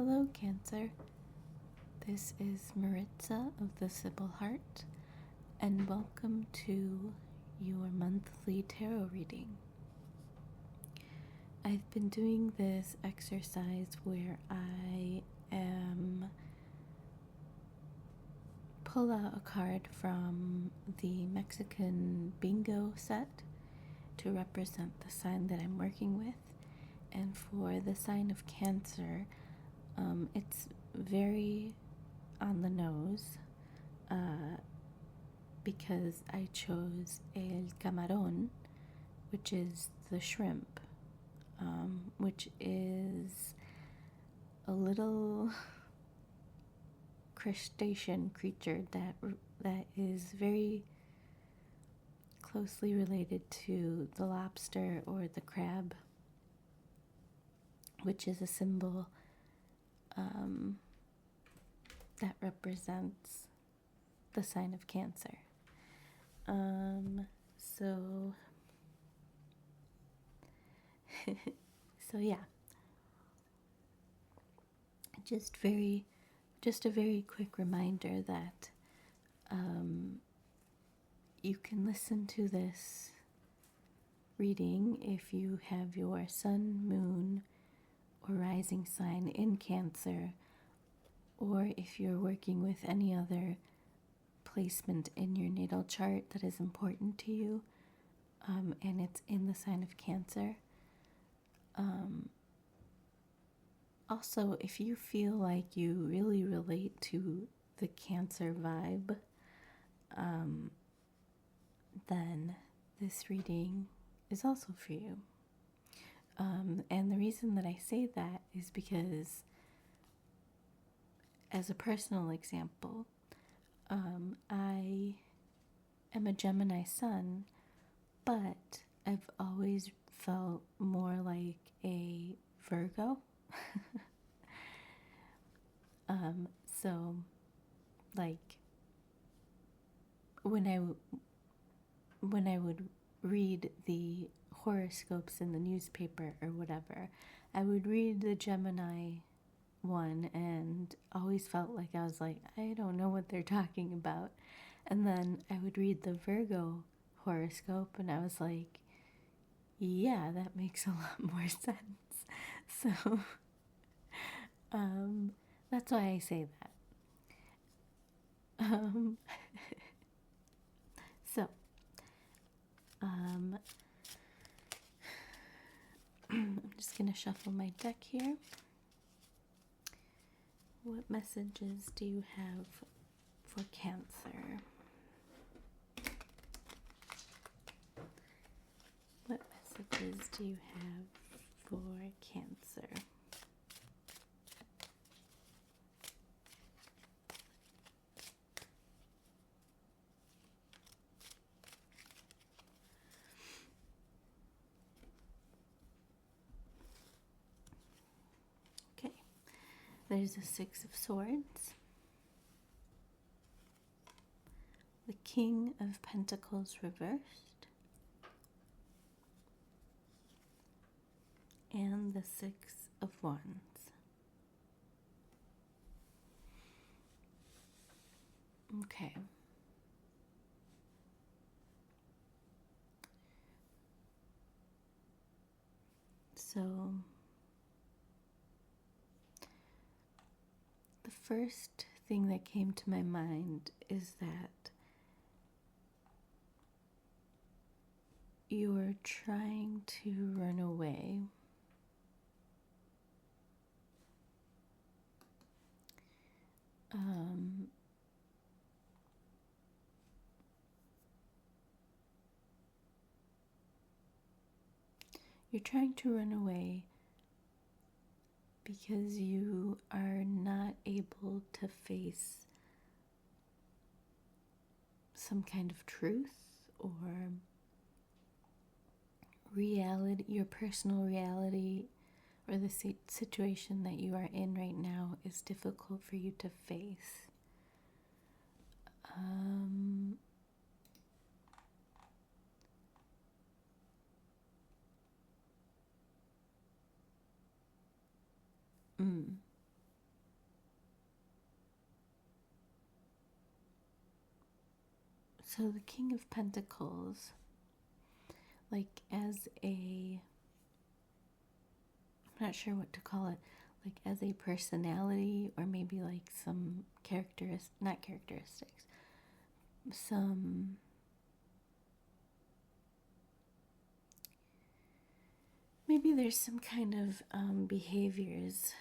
Hello, Cancer. This is Maritza of the Sibyl Heart, and welcome to your monthly tarot reading. I've been doing this exercise where I pull out a card from the Mexican bingo set to represent the sign that I'm working with. And for the sign of Cancer, it's very on the nose because I chose el camarón, which is the shrimp, which is a little crustacean creature that is very closely related to the lobster or the crab, which is a symbol that represents the sign of Cancer. So yeah, just a very quick reminder that you can listen to this reading if you have your sun, moon, or rising sign in Cancer, or if you're working with any other placement in your natal chart that is important to you, and it's in the sign of Cancer. Also, if you feel like you really relate to the Cancer vibe, then this reading is also for you. And the reason that I say that is because, as a personal example, I am a Gemini sun, but I've always felt more like a Virgo. So, like, when I would read the horoscopes in the newspaper or whatever, I would read the Gemini one and always felt like I was like, I don't know what they're talking about. And then I would read the Virgo horoscope and I was like, yeah, that makes a lot more sense. So that's why I say that. So I'm just gonna shuffle my deck here. What messages do you have for Cancer? What messages do you have for Cancer? Okay, there's a Six of Swords, the King of Pentacles reversed, and the Six of Wands. Okay. So, the first thing that came to my mind is that you're trying to run away. You're trying to run away because you are not able to face some kind of truth or reality, your personal reality, or the situation that you are in right now is difficult for you to face. So the King of Pentacles, like as a, I'm not sure what to call it, like as a personality, or maybe like some not characteristics, some maybe there's some kind of behaviors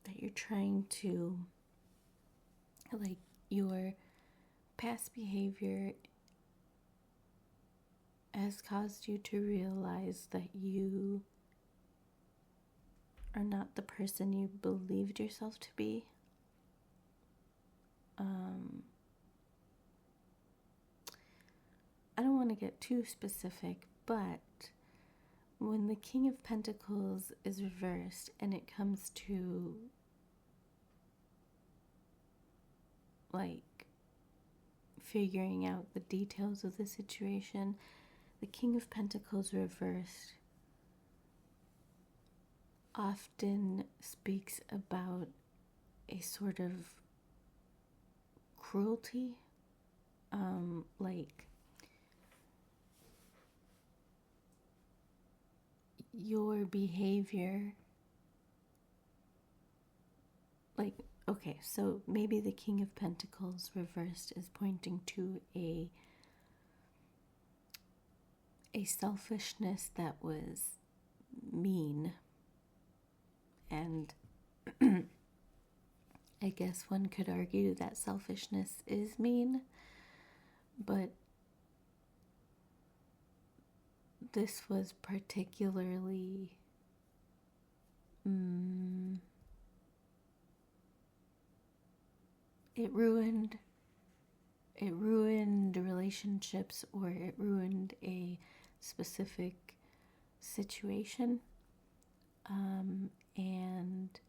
that you're trying to, like your past behavior has caused you to realize that you are not the person you believed yourself to be. I don't want to get too specific, but when the King of Pentacles is reversed and it comes to like figuring out the details of the situation, the King of Pentacles reversed often speaks about a sort of cruelty, like your behavior, like, okay, so maybe the King of Pentacles reversed is pointing to a selfishness that was mean, and I guess one could argue that selfishness is mean, but this was particularly it ruined relationships, or it ruined a specific situation, and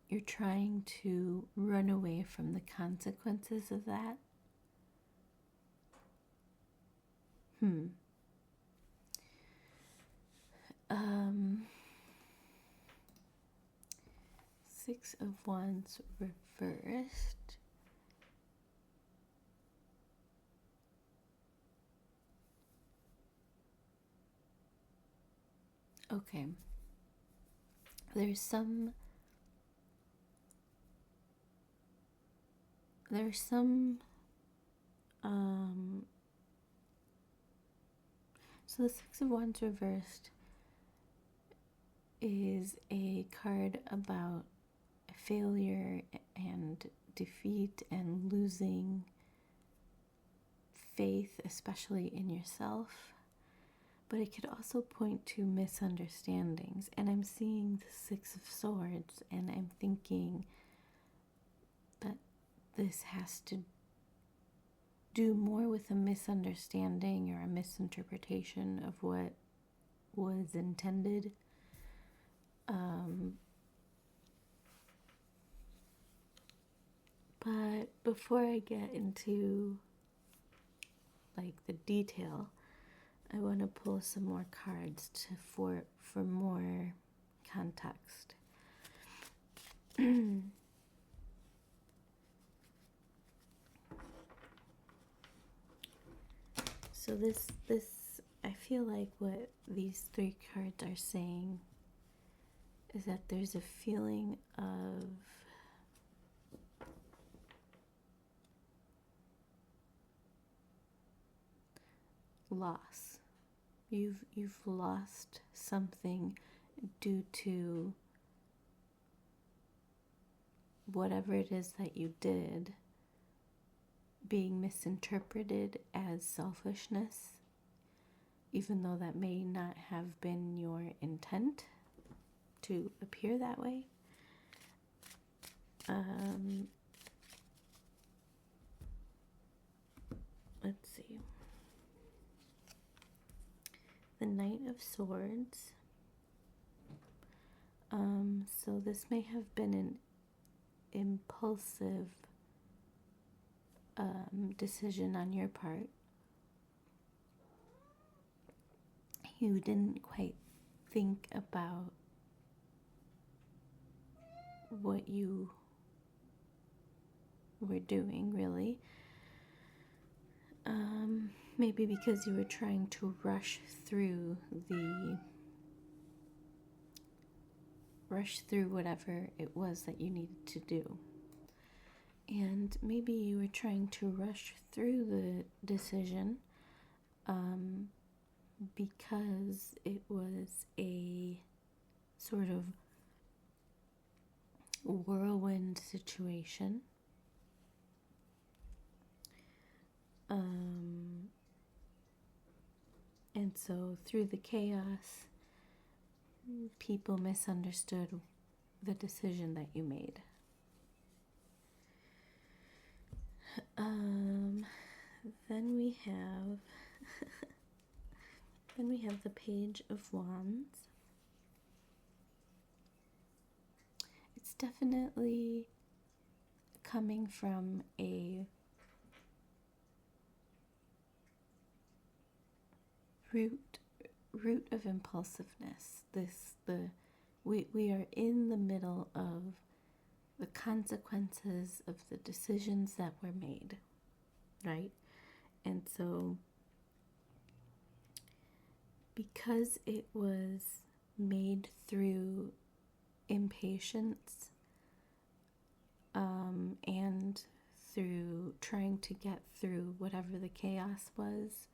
you're trying to run away from the consequences of that. Six of Wands reversed. Okay. There's some so the Six of Wands reversed is a card about failure and defeat and losing faith, especially in yourself. But it could also point to misunderstandings. And I'm seeing the Six of Swords, and I'm thinking that this has to do more with a misunderstanding or a misinterpretation of what was intended. But before I get into like the detail, I want to pull some more cards for more context. So this I feel like what these three cards are saying is that there's a feeling of loss. You've lost something due to whatever it is that you did being misinterpreted as selfishness, even though that may not have been your intent to appear that way. Let's see. The Knight of Swords. So this may have been an impulsive decision on your part. You didn't quite think about what you were doing, really. Maybe because you were trying to rush through whatever it was that you needed to do. And maybe you were trying to rush through the decision because it was a sort of whirlwind situation. And so through the chaos, people misunderstood the decision that you made. Then we have the Page of Wands. It's definitely coming from a root of impulsiveness. We are in the middle of the consequences of the decisions that were made, right? And so because it was made through impatience and through trying to get through whatever the chaos was,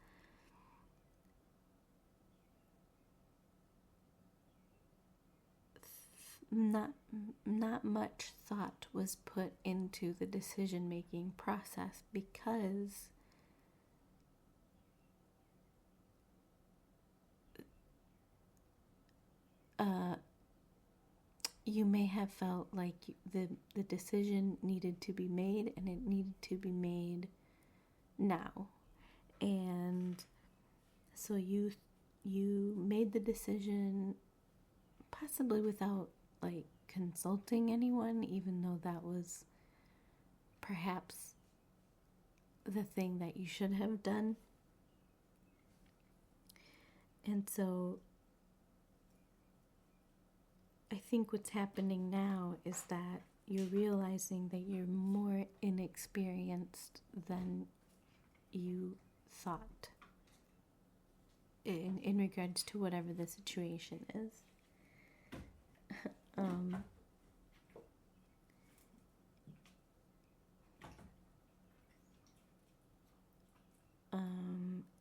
not much thought was put into the decision-making process because you may have felt like the decision needed to be made, and it needed to be made now. And so you made the decision possibly without like consulting anyone, even though that was perhaps the thing that you should have done. And so I think what's happening now is that you're realizing that you're more inexperienced than you thought in regards to whatever the situation is.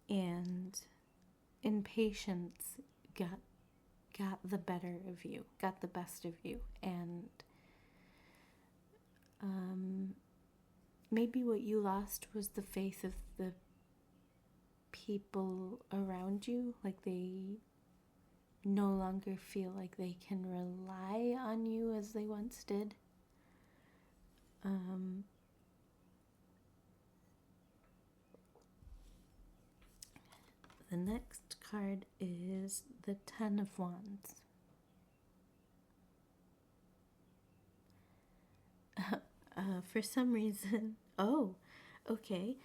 And impatience got the better of you, got the best of you, and maybe what you lost was the faith of the people around you. Like they no longer feel like they can rely on you as they once did. The next card is the Ten of Wands. For some reason, okay.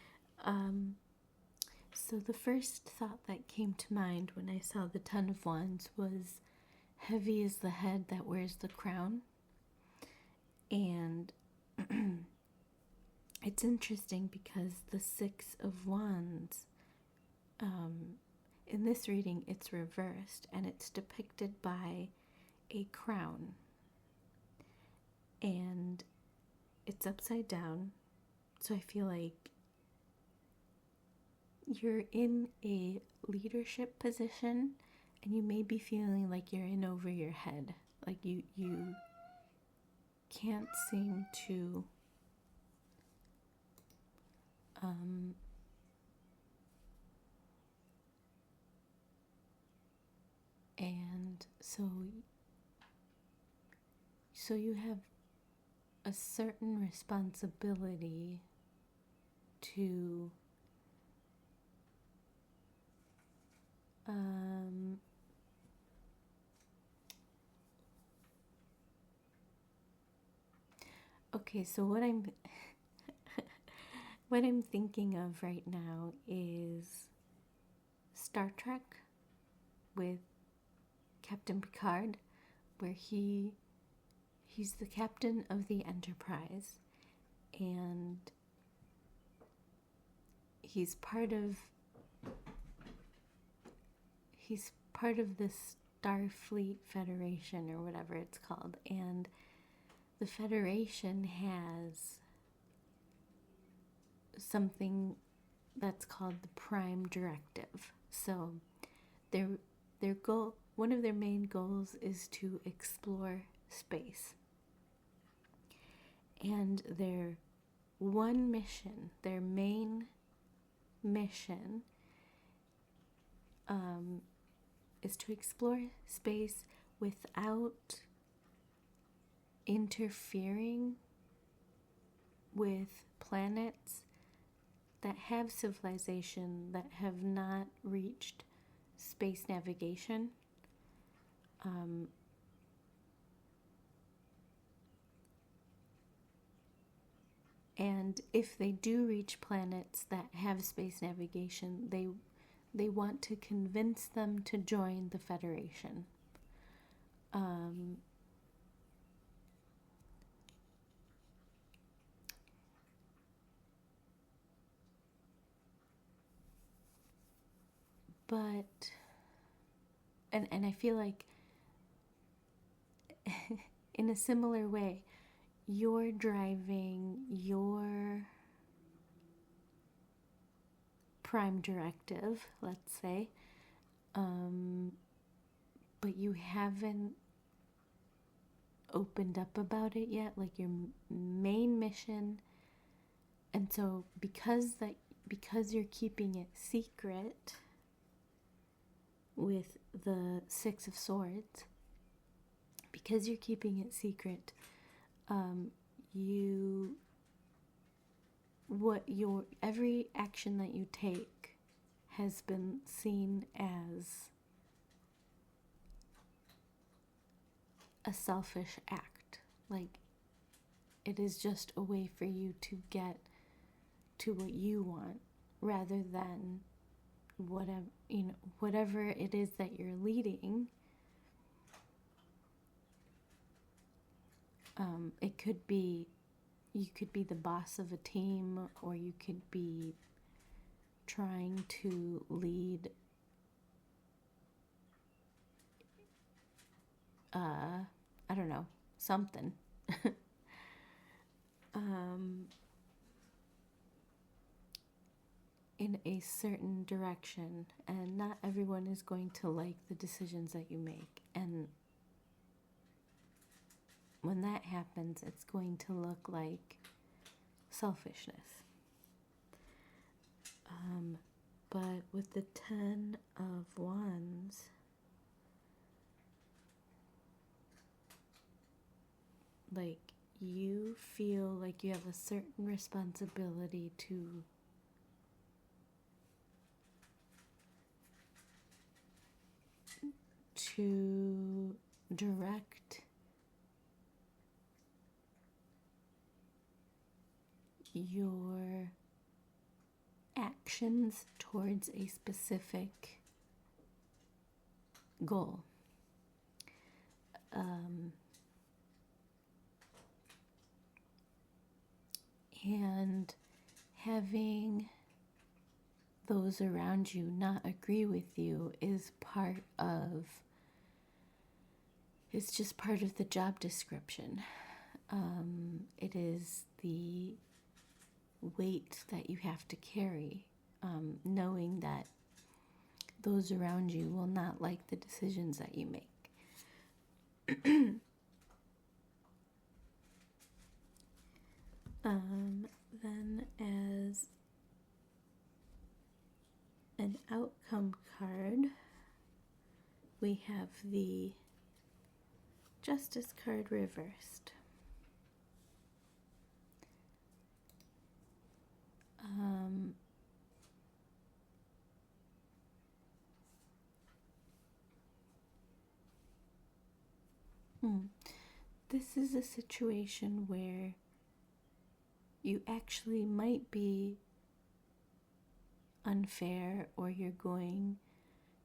So the first thought that came to mind when I saw the Ten of Wands was heavy is the head that wears the crown. And it's interesting because the Six of Wands, in this reading, it's reversed and it's depicted by a crown. And it's upside down. So I feel like you're in a leadership position and you may be feeling like you're in over your head. Like you can't seem to and so you have a certain responsibility to okay, so what I'm thinking of right now is Star Trek with Captain Picard, where he he's the captain of the Enterprise, and he's part of the Starfleet Federation, or whatever it's called, and the Federation has something that's called the Prime Directive. So their goal, one of their main goals, is to explore space. And their one mission, their main mission, is to explore space without interfering with planets that have civilization that have not reached space navigation. And if they do reach planets that have space navigation, they want to convince them to join the Federation. But, and I feel like in a similar way, you're driving your Prime Directive, let's say, but you haven't opened up about it yet, like your main mission. And so because you're keeping it secret with the Six of Swords, because you're keeping it secret, every action that you take has been seen as a selfish act. Like, it is just a way for you to get to what you want, rather than whatever it is that you're leading. It could be, you could be the boss of a team, or you could be trying to lead I don't know, something. In a certain direction, and not everyone is going to like the decisions that you make. And when that happens, it's going to look like selfishness. But with the 10 of Wands, like, you feel like you have a certain responsibility to direct your actions towards a specific goal. And having those around you not agree with you is just part of the job description. It is the weight that you have to carry, knowing that those around you will not like the decisions that you make. Then as an outcome card, we have the Justice card reversed. This is a situation where you actually might be unfair, or you're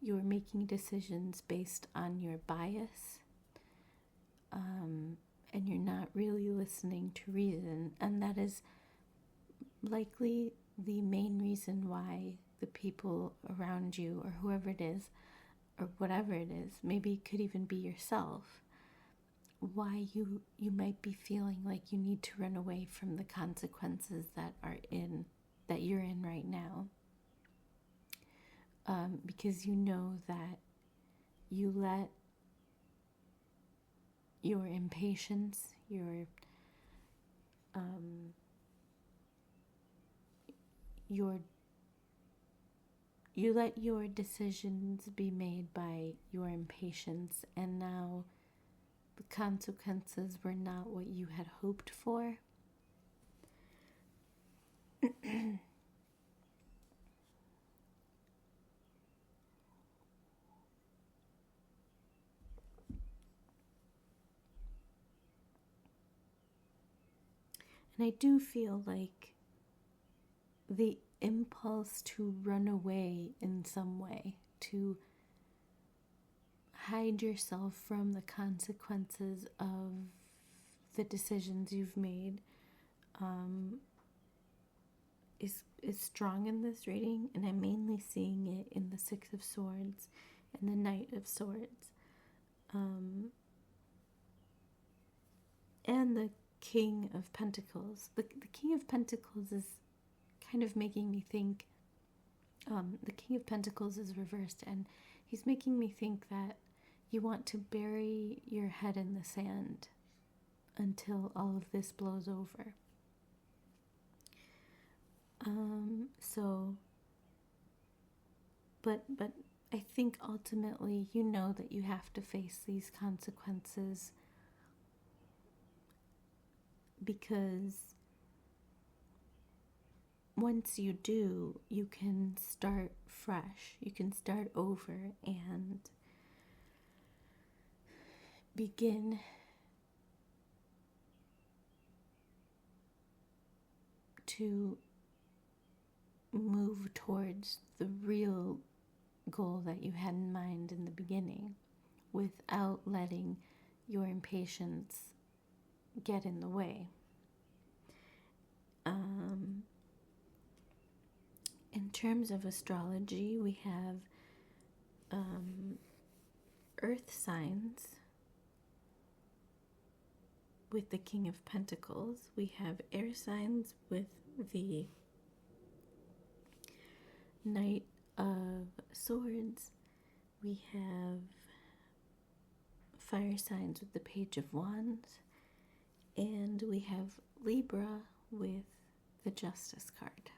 making decisions based on your bias, and you're not really listening to reason. And that is likely the main reason why the people around you, or whoever it is, or whatever it is, maybe it could even be yourself, why you might be feeling like you need to run away from the consequences that you're in right now. Because you know that you let your impatience, you let your decisions be made by your impatience, and now the consequences were not what you had hoped for. And I do feel like the impulse to run away in some way, to hide yourself from the consequences of the decisions you've made, is strong in this reading, and I'm mainly seeing it in the Six of Swords and the Knight of Swords, and the King of Pentacles. The King of Pentacles is kind of making me think, the King of Pentacles is reversed, and he's making me think that you want to bury your head in the sand until all of this blows over. But I think ultimately you know that you have to face these consequences, because once you do, you can start fresh. You can start over and begin to move towards the real goal that you had in mind in the beginning, without letting your impatience get in the way. In terms of astrology, we have earth signs with the King of Pentacles. We have air signs with the Knight of Swords. We have fire signs with the Page of Wands. And we have Libra with the Justice card.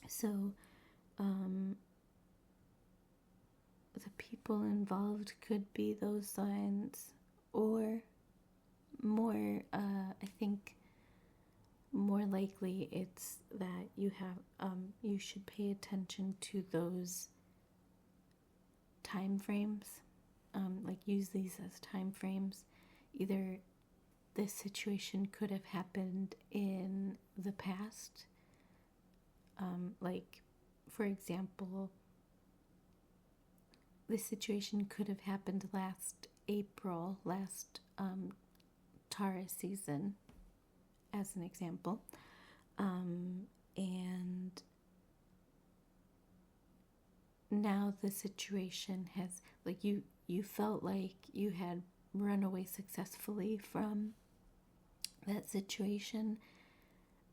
So, the people involved could be those signs, or more, I think more likely it's that you should pay attention to those time frames, like use these as time frames. Either this situation could have happened in the past, like, for example, this situation could have happened last April, last Taurus season, as an example, and now the situation has, like, you felt like you had run away successfully from that situation,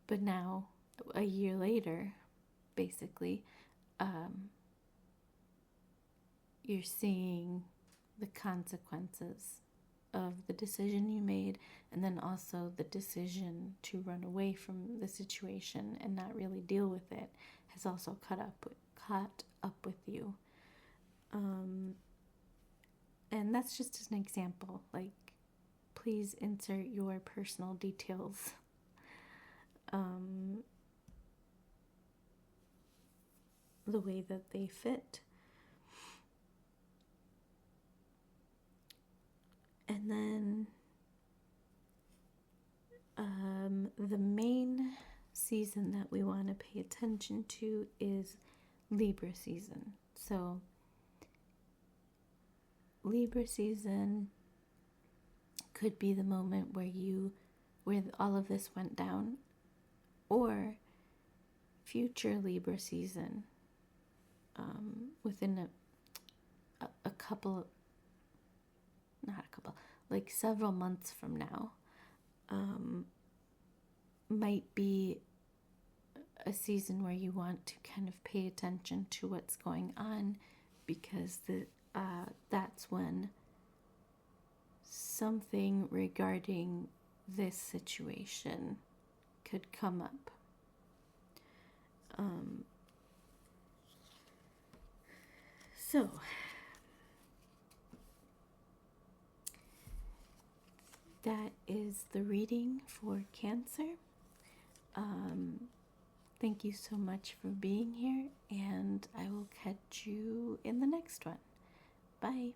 but now, a year later, basically, you're seeing the consequences of the decision you made, and then also the decision to run away from the situation and not really deal with it has also caught up with you. And that's just an example. Like, please insert your personal details. The way that they fit. And then The main season that we want to pay attention to is Libra season. So Libra season could be the moment where all of this went down, or future Libra season, within a couple, not a couple, like several months from now, might be a season where you want to kind of pay attention to what's going on, because that's when something regarding this situation could come up. So that is the reading for Cancer. Thank you so much for being here, and I will catch you in the next one. Bye.